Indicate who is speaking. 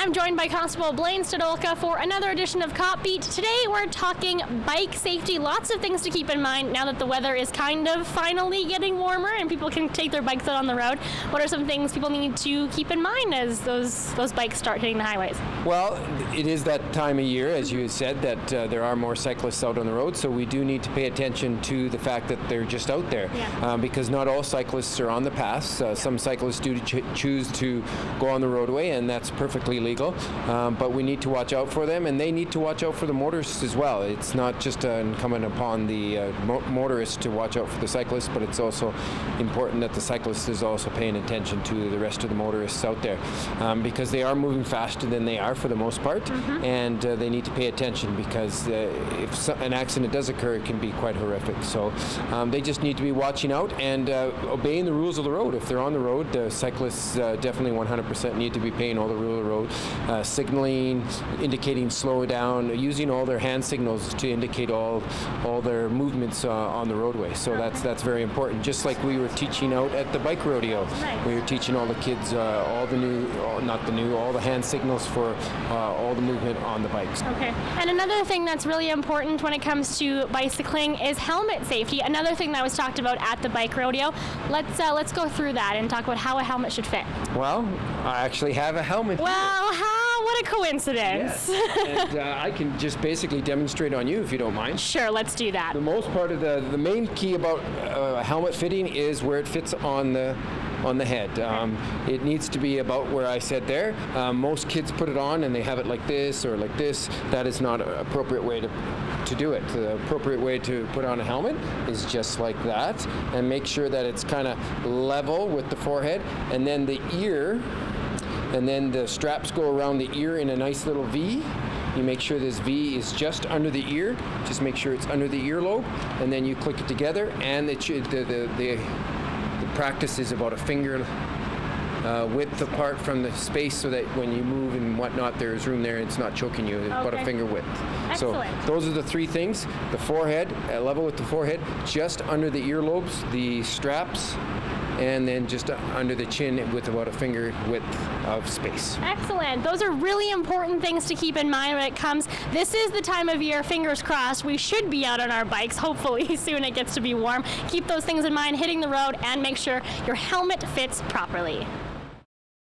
Speaker 1: I'm joined by Constable Blaine Stodolka for another edition of Cop Beat. Today we're talking bike safety. Lots of things to keep in mind now that the weather is kind of finally getting warmer and people can take their bikes out on the road. What are some things people need to keep in mind as those bikes start hitting the highways?
Speaker 2: Well, it is that time of year, as you said, that there are more cyclists out on the road, so we do need to pay attention to the fact that they're just out there.
Speaker 1: Yeah.
Speaker 2: Because not all cyclists are on the paths. Some cyclists do choose to go on the roadway, and that's perfectly legal, but we need to watch out for them, and they need to watch out for the motorists as well. It's not just incumbent upon the motorists to watch out for the cyclists, but it's also important that the cyclist is also paying attention to the rest of the motorists out there, because they are moving faster than they are for the most part, and they need to pay attention because if an accident does occur, it can be quite horrific. So they just need to be watching out and obeying the rules of the road. If they're on the road, the cyclists definitely 100% need to be paying all the rules of the road. Signaling, indicating slow down, using all their hand signals to indicate all their movements on the roadway. So that's very important. Just like we were teaching out at the bike rodeo, we were teaching all the kids all the hand signals for all the movement on the bikes.
Speaker 1: Okay. And another thing that's really important when it comes to bicycling is helmet safety. Another thing that was talked about at the bike rodeo. Let's go through that and talk about how a helmet should fit.
Speaker 2: Well, I actually have a helmet.
Speaker 1: Well, what a coincidence.
Speaker 2: Yes. And I can just basically demonstrate on you if you don't mind.
Speaker 1: Sure, let's do that.
Speaker 2: The most part of the main key about helmet fitting is where it fits on the head. It needs to be about where I said there. Most kids put it on and they have it like this or like this. That is not an appropriate way to do it. The appropriate way to put on a helmet is just like that, and make sure that it's kind of level with the forehead, and then the ear, and then the straps go around the ear in a nice little V. You make sure this V is just under the ear. Just make sure it's under the earlobe, and then you click it together, and the practice is about a finger width apart from the space, so that when you move and whatnot, there's room there and it's not choking you. About a finger width.
Speaker 1: Excellent.
Speaker 2: So those are the three things: the forehead, level with the forehead, just under the earlobes, the straps, and then just under the chin with about a finger width of space.
Speaker 1: Excellent. Those are really important things to keep in mind when it comes. This is the time of year, fingers crossed, we should be out on our bikes. Hopefully soon it gets to be warm. Keep those things in mind, hitting the road, and make sure your helmet fits properly.